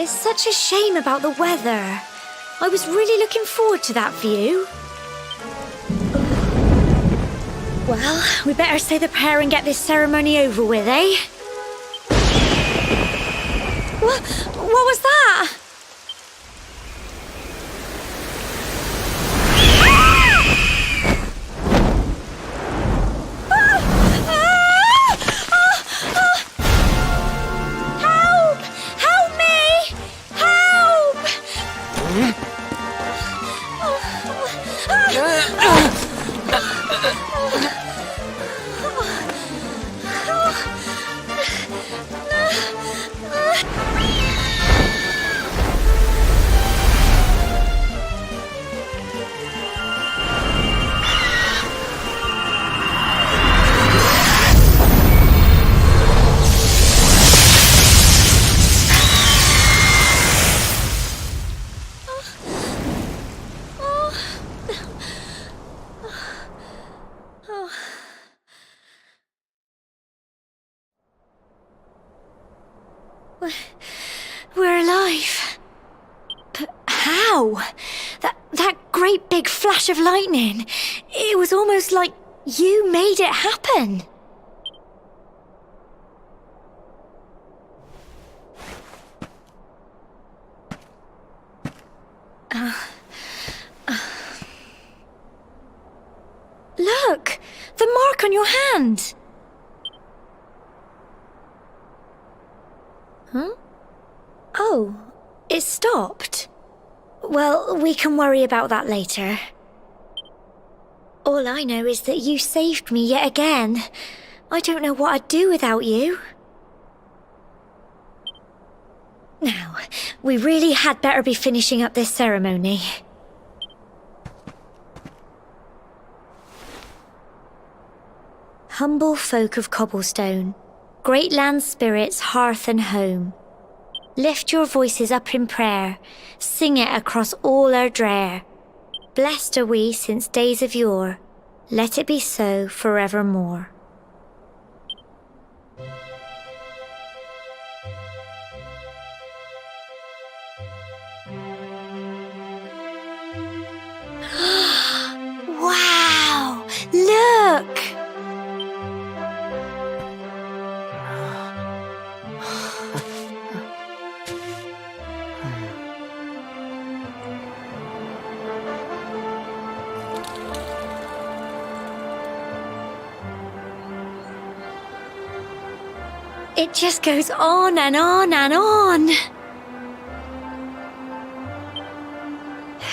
It's such a shame about the weather. I was really looking forward to that view. Well, we better say the prayer and get this ceremony over with, eh? What was that? Help! Help me! Help! We're alive. But how? That great big flash of lightning. It was almost like you made it happen. Look! The mark on your hand! Huh? Oh, it stopped. Well, we can worry about that later. All I know is that you saved me yet again. I don't know what I'd do without you. Now, we really had better be finishing up this ceremony. Humble folk of cobblestone, great land spirits, hearth and home, lift your voices up in prayer, sing it across all our drear. Blessed are we since days of yore, let it be so forevermore. Wow! Look! It just goes on and on and on.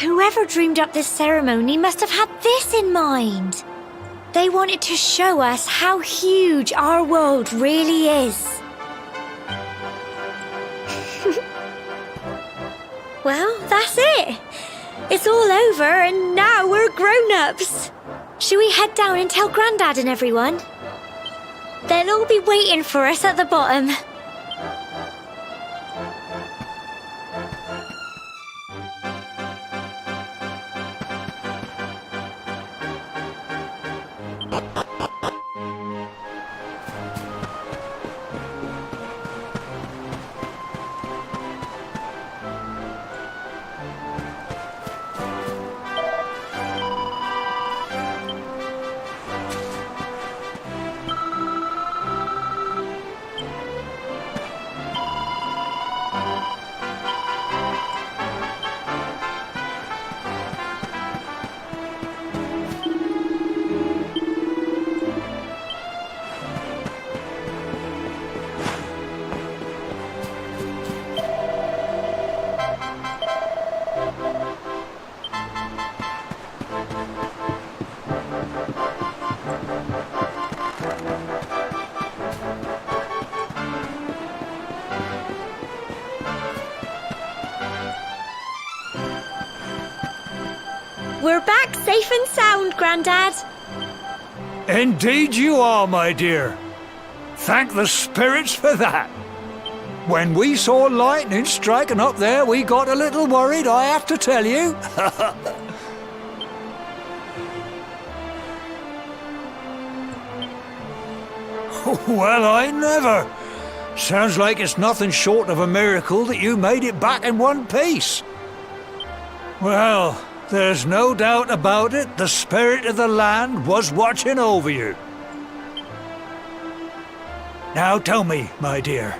Whoever dreamed up this ceremony must have had this in mind. They wanted to show us how huge our world really is. Well, that's it. It's all over and now we're grown-ups. Shall we head down and tell Grandad and everyone? They'll all be waiting for us at the bottom. We're back safe and sound, Grandad. Indeed you are, my dear. Thank the spirits for that. When we saw lightning striking up there, we got a little worried, I have to tell you. Well, I never. Sounds like it's nothing short of a miracle that you made it back in one piece. Well, there's no doubt about it, the spirit of the land was watching over you. Now tell me, my dear,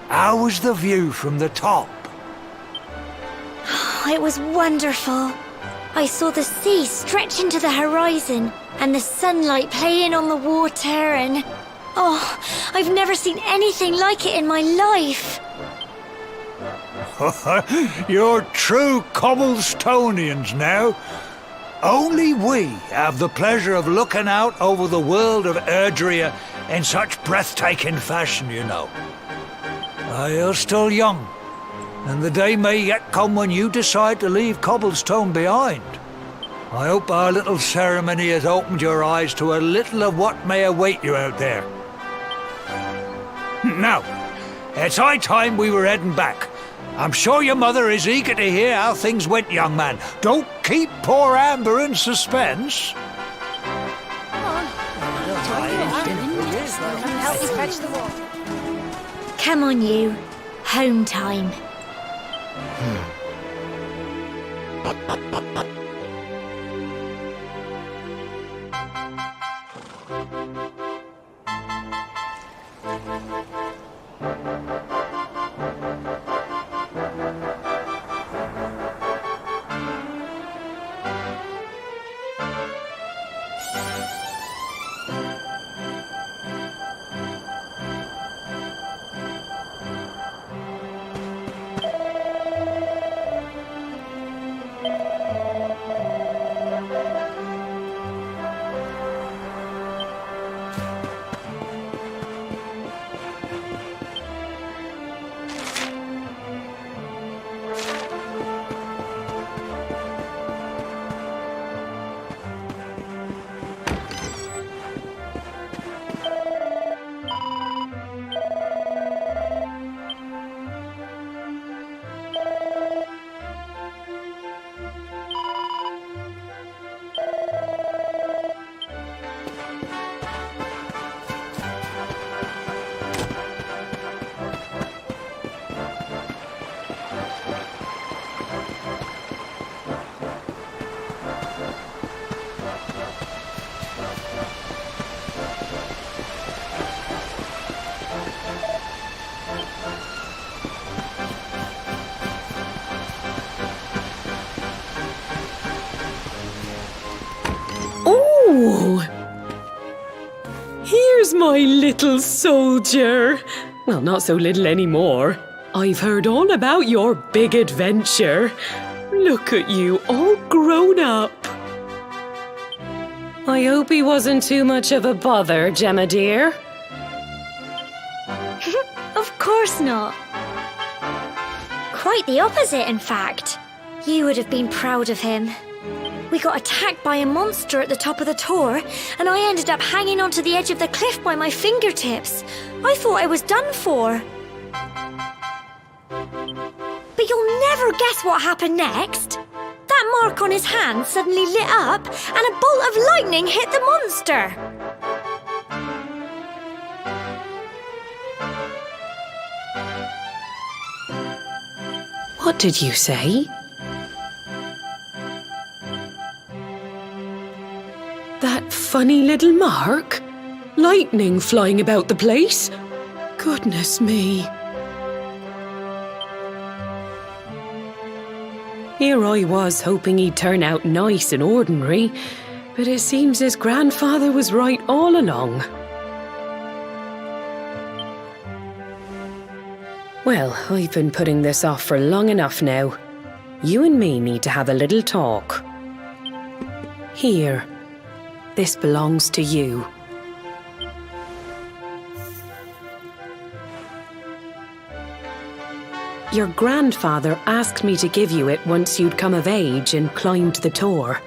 how was the view from the top? It was wonderful. I saw the sea stretch into the horizon and the sunlight playing on the water and... Oh, I've never seen anything like it in my life. You're true Cobblestonians now. Only we have the pleasure of looking out over the world of Erdrea in such breathtaking fashion, you know. You're still young, and the day may yet come when you decide to leave Cobblestone behind. I hope our little ceremony has opened your eyes to a little of what may await you out there. Now, it's high time we were heading back. I'm sure your mother is eager to hear how things went, young man. Don't keep poor Amber in suspense. Come on, you. Home time. Here's my little soldier. Well, not so little anymore. I've heard all about your big adventure. Look at you, all grown up. I hope he wasn't too much of a bother, Gemma dear. Of course not. Quite the opposite, in fact. You would have been proud of him. We got attacked by a monster at the top of the tor, and I ended up hanging onto the edge of the cliff by my fingertips. I thought I was done for. But you'll never guess what happened next. That mark on his hand suddenly lit up, and a bolt of lightning hit the monster. What did you say? That funny little mark? Lightning flying about the place? Goodness me. Here I was hoping he'd turn out nice and ordinary, but it seems his grandfather was right all along. Well, I've been putting this off for long enough now. You and me need to have a little talk. Here. This belongs to you. Your grandfather asked me to give you it once you'd come of age and climbed the tor.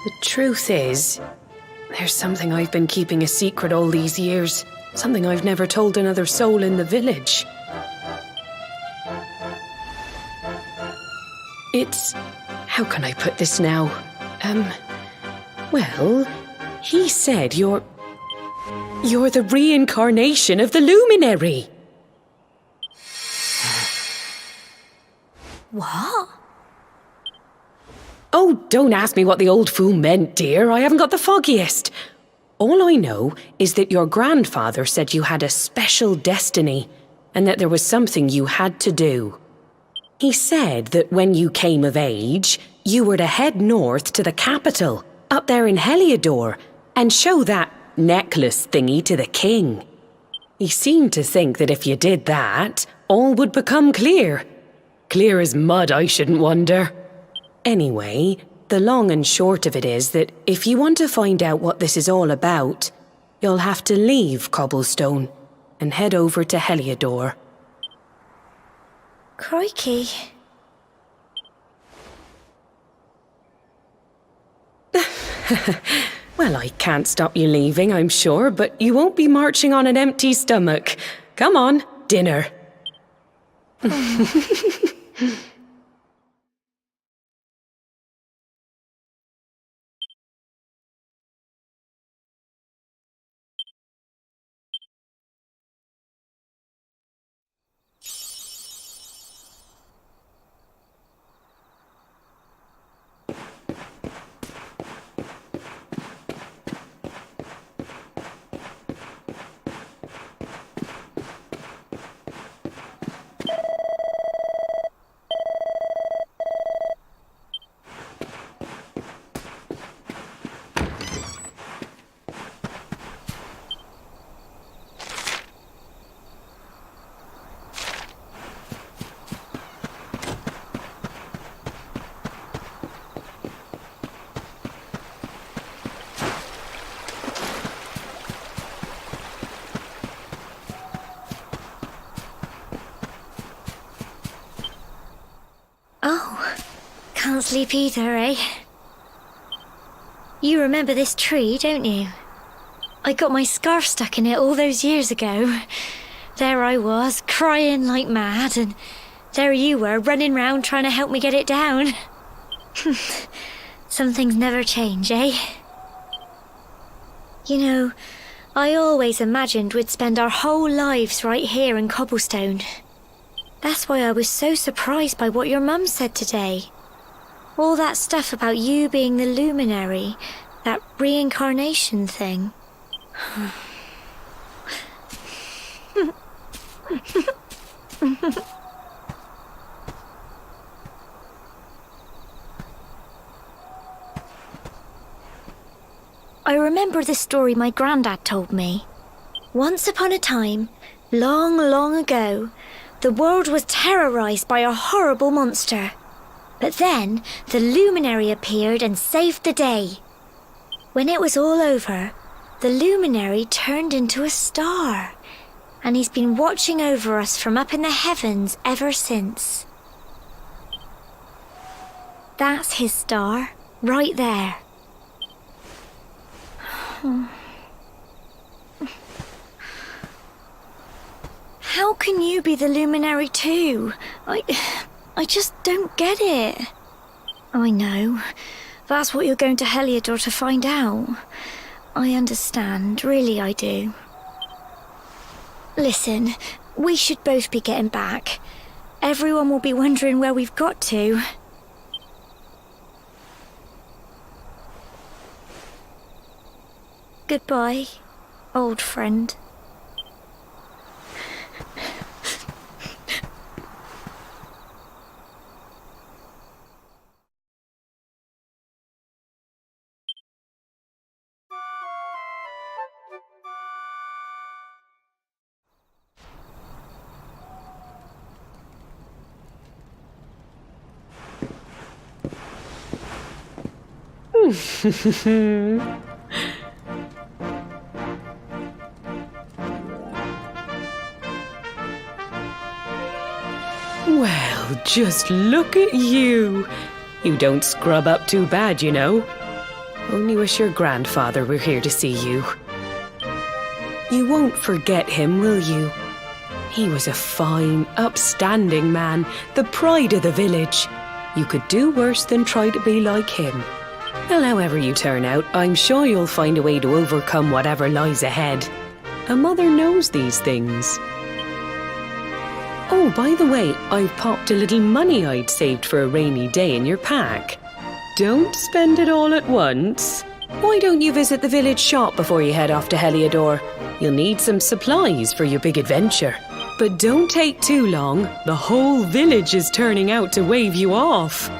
The truth is, there's something I've been keeping a secret all these years. Something I've never told another soul in the village. It's... how can I put this now? Well, he said you're You're the reincarnation of the luminary. What? Oh, don't ask me what the old fool meant, dear. I haven't got the foggiest. All I know is that your grandfather said you had a special destiny and that there was something you had to do. He said that when you came of age, you were to head north to the capital, up there in Heliodor, and show that necklace thingy to the king. He seemed to think that if you did that, all would become clear. Clear as mud, I shouldn't wonder. Anyway, the long and short of it is that if you want to find out what this is all about, you'll have to leave Cobblestone and head over to Heliodor. Crikey. Well, I can't stop you leaving, I'm sure, but you won't be marching on an empty stomach. Come on, dinner. Oh, can't sleep either, eh? You remember this tree, don't you? I got my scarf stuck in it all those years ago. There I was, crying like mad, and there you were, running round trying to help me get it down. Some things never change, eh? You know, I always imagined we'd spend our whole lives right here in Cobblestone. That's why I was so surprised by what your mum said today. All that stuff about you being the luminary, that reincarnation thing. I remember the story my granddad told me. Once upon a time, long, long ago, the world was terrorized by a horrible monster. But then, the luminary appeared and saved the day. When it was all over, the luminary turned into a star. And he's been watching over us from up in the heavens ever since. That's his star, right there. How can you be the luminary too? I just don't get it. I know. That's what you're going to Heliodor to find out. I understand, really I do. Listen, we should both be getting back. Everyone will be wondering where we've got to. Goodbye, old friend. Well, just look at you. You don't scrub up too bad, you know. Only wish your grandfather were here to see you. You won't forget him, will you? He was a fine, upstanding man, the pride of the village. You could do worse than try to be like him. Well, however you turn out, I'm sure you'll find a way to overcome whatever lies ahead. A mother knows these things. Oh, by the way, I've popped a little money I'd saved for a rainy day in your pack. Don't spend it all at once. Why don't you visit the village shop before you head off to Heliodor? You'll need some supplies for your big adventure. But don't take too long. The whole village is turning out to wave you off.